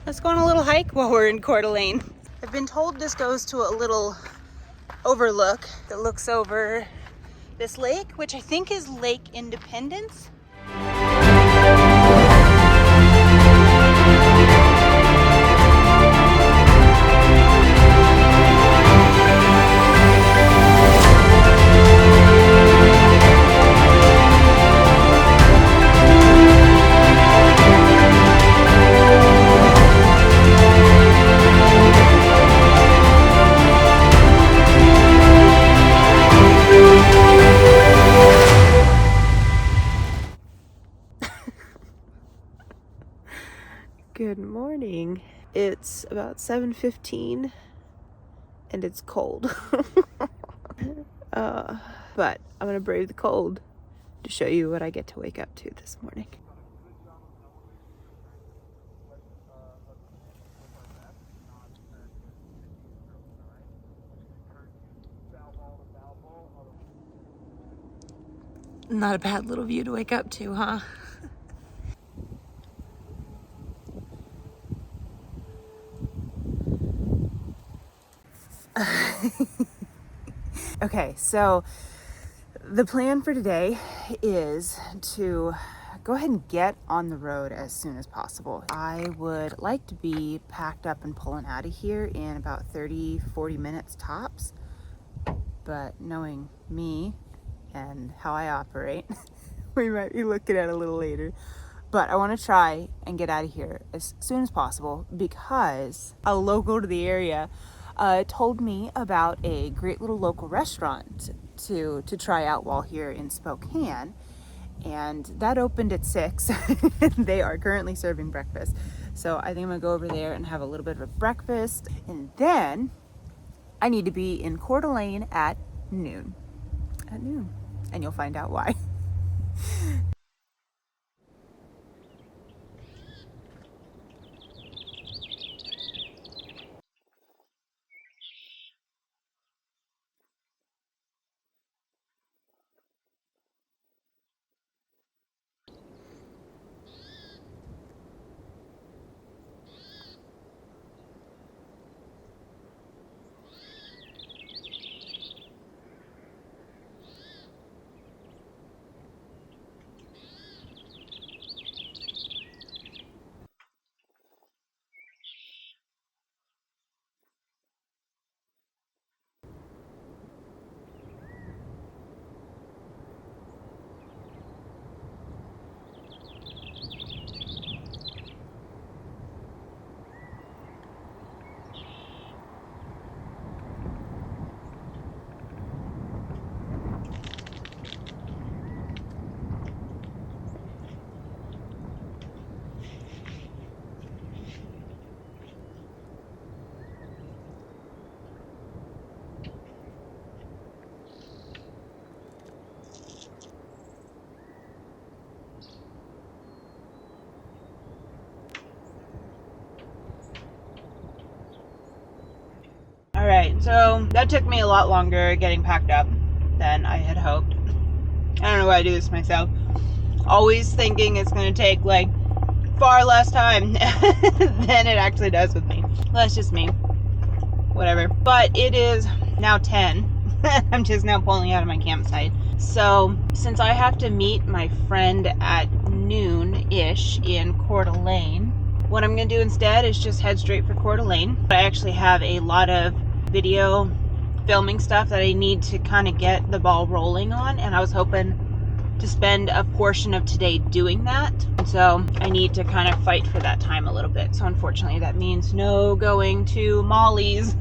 Let's go on a little hike while we're in Coeur d'Alene. I've been told this goes to a little overlook that looks over this lake, which I think is Lake Independence. Good morning. It's about 7:15 and it's cold. But I'm gonna brave the cold to show you what I get to wake up to this morning. Not a bad little view to wake up to, huh? Okay, so the plan for today is to go ahead and get on the road as soon as possible. I would like to be packed up and pulling out of here in about 30-40 minutes tops, but knowing me and how I operate, we might be looking at it a little later. But I want to try and get out of here as soon as possible because a local to the area told me about a great little local restaurant to try out while here in Spokane, and that opened at 6. They are currently serving breakfast, so I think I'm gonna go over there and have a little bit of a breakfast, and then I need to be in Coeur d'Alene at noon, and you'll find out why. All right, so that took me a lot longer getting packed up than I had hoped. I don't know why I do this myself. Always thinking it's going to take like far less time than it actually does with me. That's just me. Whatever. But it is now 10. I'm just now pulling out of my campsite. So since I have to meet my friend at noon-ish in Coeur d'Alene, what I'm going to do instead is just head straight for Coeur d'Alene. I actually have a lot of video filming stuff that I need to kind of get the ball rolling on, and I was hoping to spend a portion of today doing that. So I need to kind of fight for that time a little bit. So unfortunately that means no going to Molly's.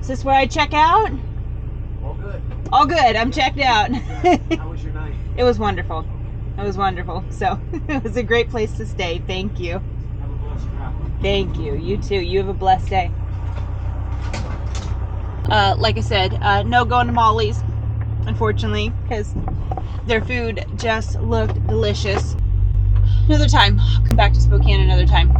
Is this where I check out? All good. All good. I'm checked out. How was your night? It was wonderful. It was wonderful. So it was a great place to stay. Thank you. Have a blessed travel. Thank you. You too. You have a blessed day. Like I said, no going to Molly's, unfortunately, because their food just looked delicious. Another time. I'll come back to Spokane another time.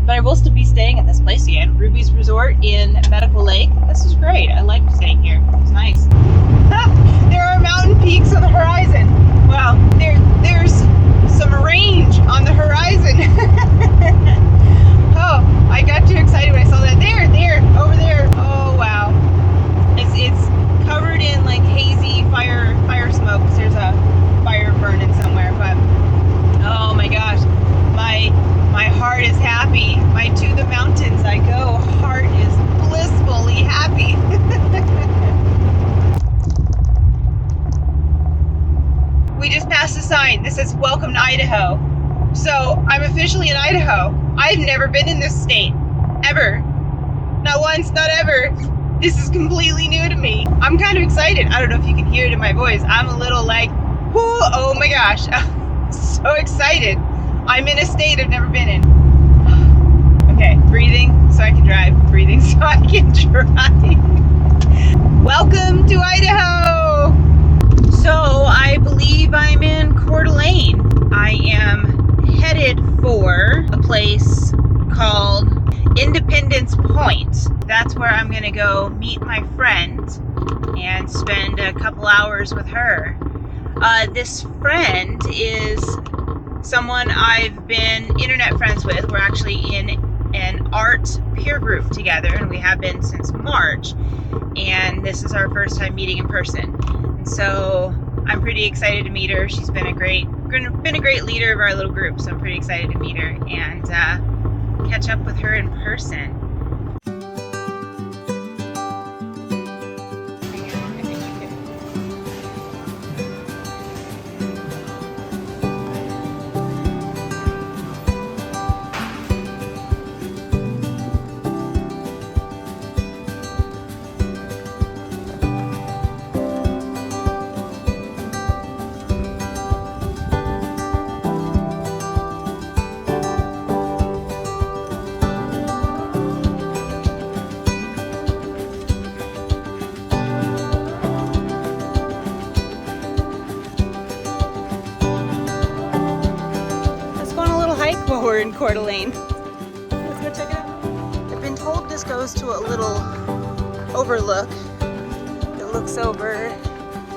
But I will still be staying at this place again, Ruby's Resort in Medical Lake. This is great. I liked staying here. It's nice. There are mountain peaks on the horizon. Wow, there's some range on the horizon. welcome to Idaho. So I'm officially in Idaho. I've never been in this state, ever. Not once, not ever. This is completely new to me. I'm kind of excited. I don't know if you can hear it in my voice. I'm a little like, whoo, oh my gosh. So excited. I'm in a state I've never been in. Okay, breathing so I can drive. Breathing so I can drive. Welcome to Idaho. So I believe I'm in Coeur d'Alene. I am headed for a place called Independence Point. That's where I'm gonna go meet my friend and spend a couple hours with her. This friend is someone I've been internet friends with. We're actually in an art peer group together, and we have been since March. And this is our first time meeting in person. And so I'm pretty excited to meet her. She's been a great leader of our little group, so I'm pretty excited to meet her and catch up with her in person. While we're in Coeur d'Alene. Let's go check it out. I've been told this goes to a little overlook that looks over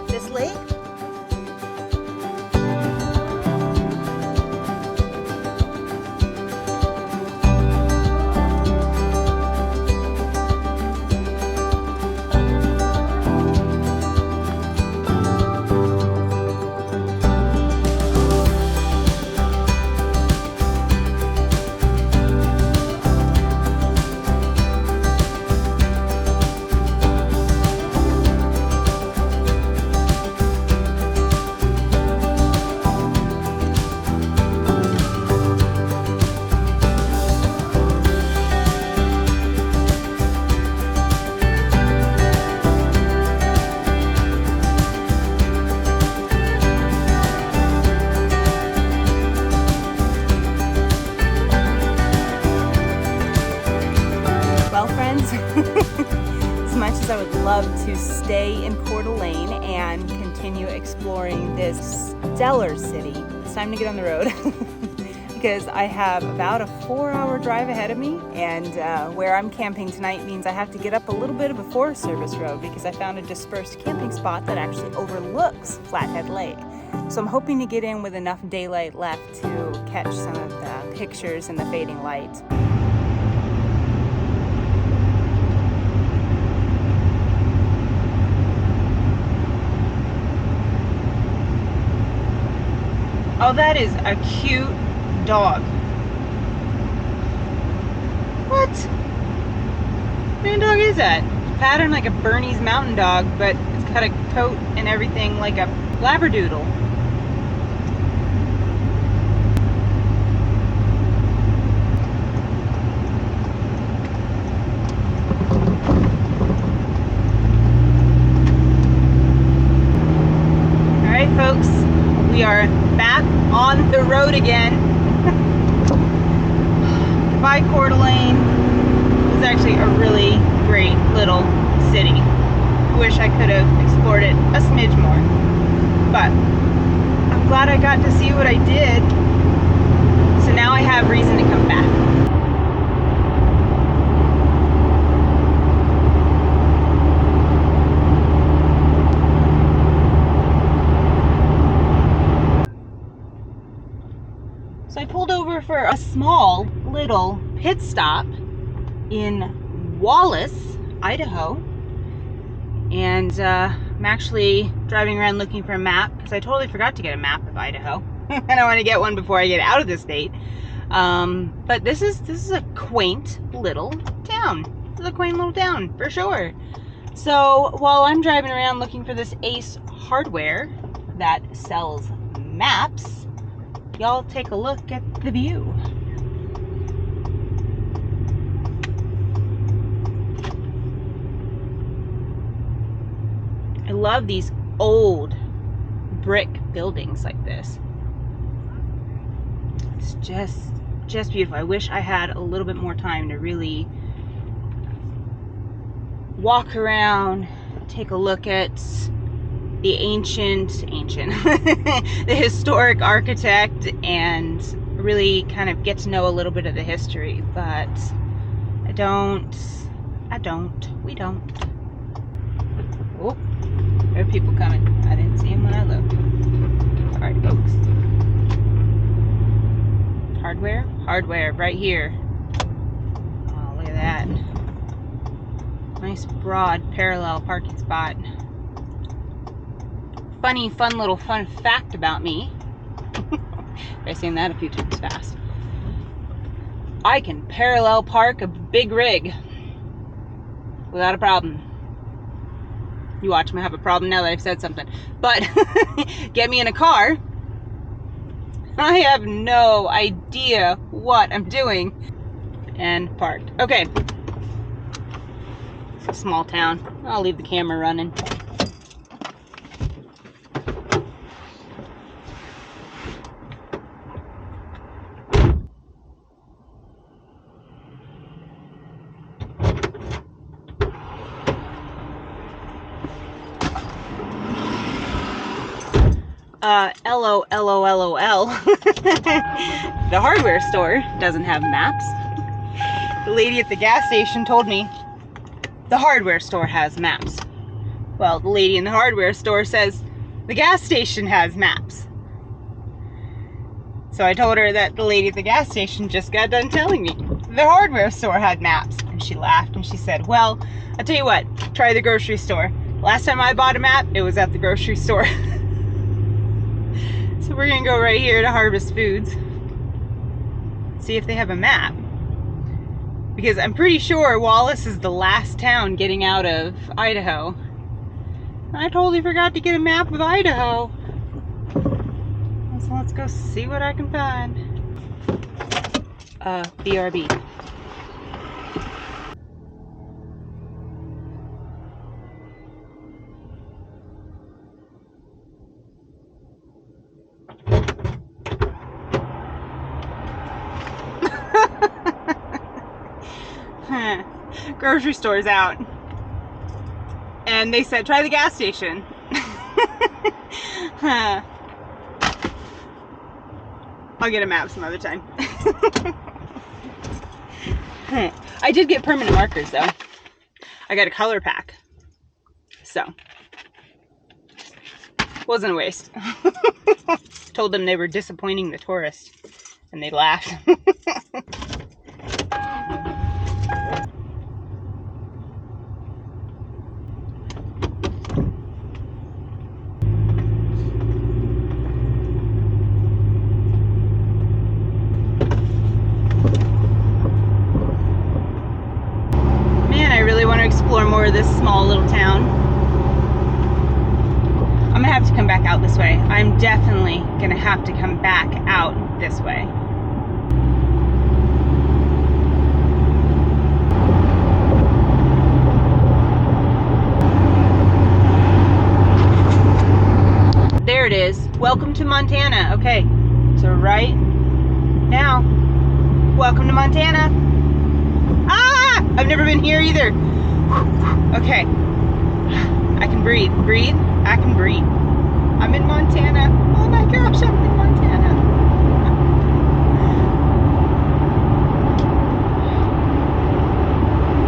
this lake. As much as I would love to stay in Coeur d'Alene and continue exploring this stellar city, it's time to get on the road because I have about a 4-hour drive ahead of me, and where I'm camping tonight means I have to get up a little bit of a Forest Service road because I found a dispersed camping spot that actually overlooks Flathead Lake. So I'm hoping to get in with enough daylight left to catch some of the pictures in the fading light. Oh, that is a cute dog. What? What kind of dog is that? It's patterned like a Bernese Mountain Dog, but it's got a coat and everything like a Labradoodle. All right, folks, we are back on the road again. By Coeur d'Alene. It's actually a really great little city. Wish I could have explored it a smidge more. But I'm glad I got to see what I did. So now I have reason to come back. So I pulled over for a small little pit stop in Wallace, Idaho. And I'm actually driving around looking for a map because I totally forgot to get a map of Idaho. And I want to get one before I get out of the state. But this is a quaint little town. This is a quaint little town for sure. So while I'm driving around looking for this Ace Hardware that sells maps, y'all take a look at the view. I love these old brick buildings like this. It's just beautiful. I wish I had a little bit more time to really walk around, take a look at the ancient, the historic architect, and really kind of get to know a little bit of the history, but we don't. Oh, there are people coming. I didn't see them when I looked. All right, folks. Hardware, right here. Oh, look at that. Nice, broad, parallel parking spot. Fun little fact about me. I've seen that a few times fast. I can parallel park a big rig without a problem. You watch me have a problem now that I've said something. But get me in a car, I have no idea what I'm doing. And parked. Okay. It's a small town. I'll leave the camera running. LOL. The hardware store doesn't have maps. The lady at the gas station told me the hardware store has maps. Well, the lady in the hardware store says the gas station has maps. So I told her that the lady at the gas station just got done telling me the hardware store had maps. And she laughed and she said, well, I'll tell you what, try the grocery store. Last time I bought a map, it was at the grocery store. So we're gonna go right here to Harvest Foods, see if they have a map. Because I'm pretty sure Wallace is the last town getting out of Idaho. I totally forgot to get a map of Idaho. So let's go see what I can find. BRB. Grocery store's out. And they said, try the gas station. I'll get a map some other time. I did get permanent markers though. I got a color pack. So, wasn't a waste. Told them they were disappointing the tourists and they laughed. Explore more of this small little town. I'm gonna have to come back out this way. I'm definitely gonna have to come back out this way. There it is. Welcome to Montana. Okay, so right now, welcome to Montana. Ah! I've never been here either. Okay, I can breathe. I can breathe. I'm in Montana. Oh my gosh, I'm in Montana.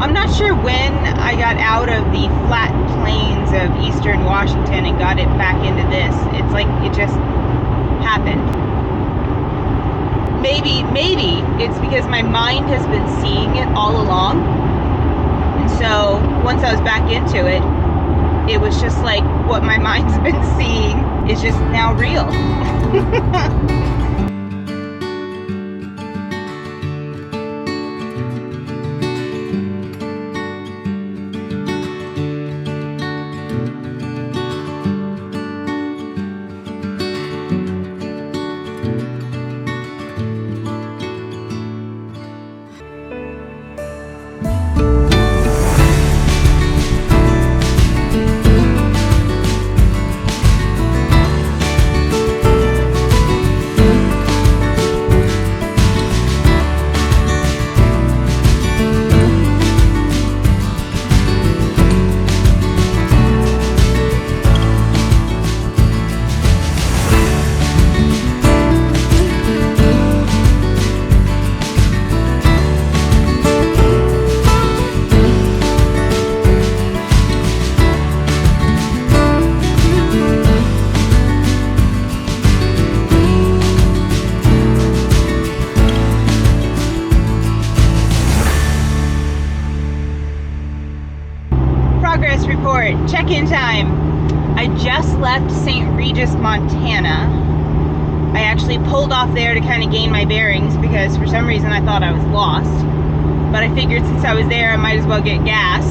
I'm not sure when I got out of the flat plains of eastern Washington and got it back into this. It's like it just happened. Maybe it's because my mind has been seeing it all along. So once I was back into it, it was just like what my mind's been seeing is just now real. back in time. I just left St. Regis, Montana. I actually pulled off there to kind of gain my bearings because for some reason I thought I was lost. But I figured since I was there, I might as well get gas.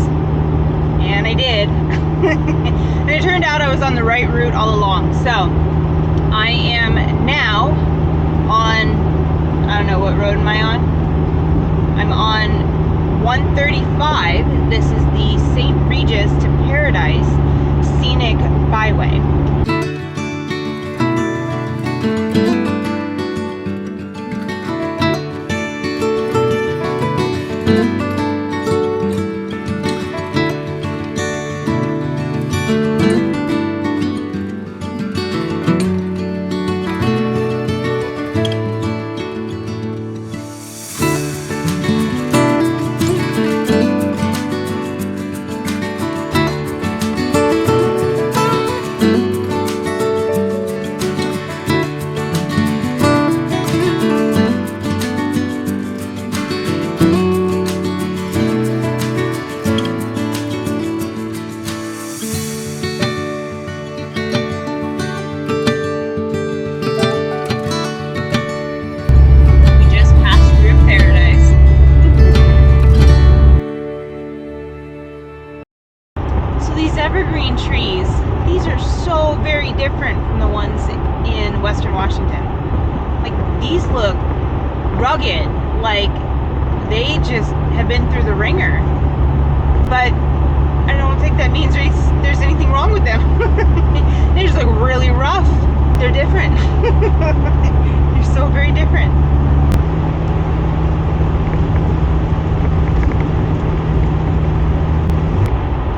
And I did. And it turned out I was on the right route all along. So I am now on, I don't know, what road am I on? I'm on 135. This is the St. Regis to Paradise Scenic Byway. Evergreen trees, these are so very different from the ones in Western Washington. Like, these look rugged, like they just have been through the ringer. But I don't think that means there's anything wrong with them. They just look really rough. They're different. They're so very different.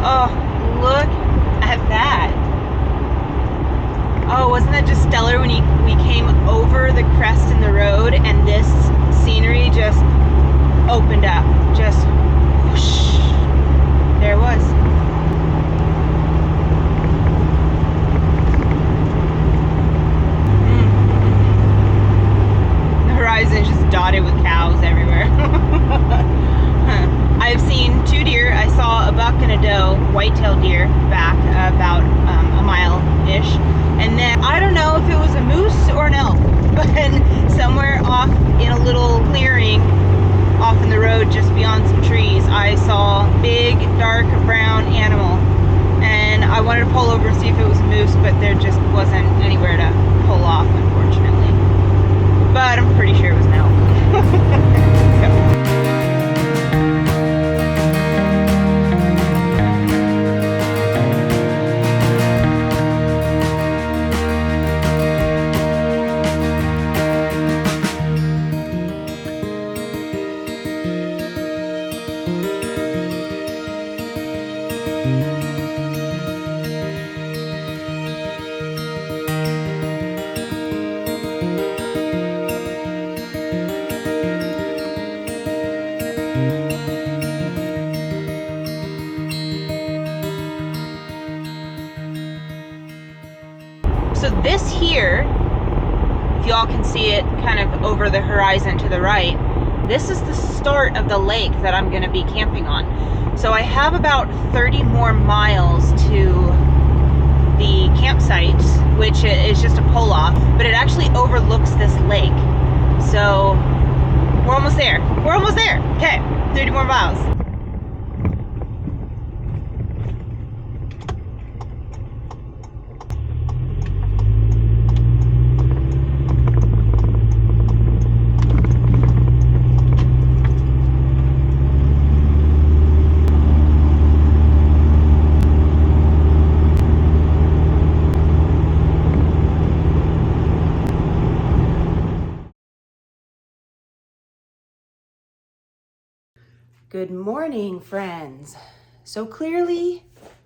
Oh, look at that. Oh, wasn't that just stellar when we came over the crest in the road and this scenery just opened up. Just whoosh. There it was. The horizon is just dotted with cows everywhere. I've seen 2 deer. I saw a buck and a doe, white-tailed deer, back about a mile-ish. And then, I don't know if it was a moose or an elk, but somewhere off in a little clearing off in the road just beyond some trees, I saw a big, dark brown animal. And I wanted to pull over and see if it was a moose, but there just wasn't anywhere to pull off, unfortunately. But I'm pretty sure it was an elk. So this here, if y'all can see it kind of over the horizon to the right, this is the start of the lake that I'm going to be camping on. So I have about 30 more miles to the campsite, which is just a pull-off, but it actually overlooks this lake. So we're almost there. We're almost there. Okay, 30 more miles. Good morning, friends. So clearly,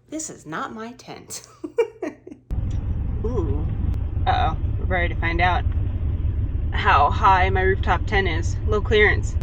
this is not my tent. Ooh. Uh-oh, we're ready to find out how high my rooftop tent is. Low clearance.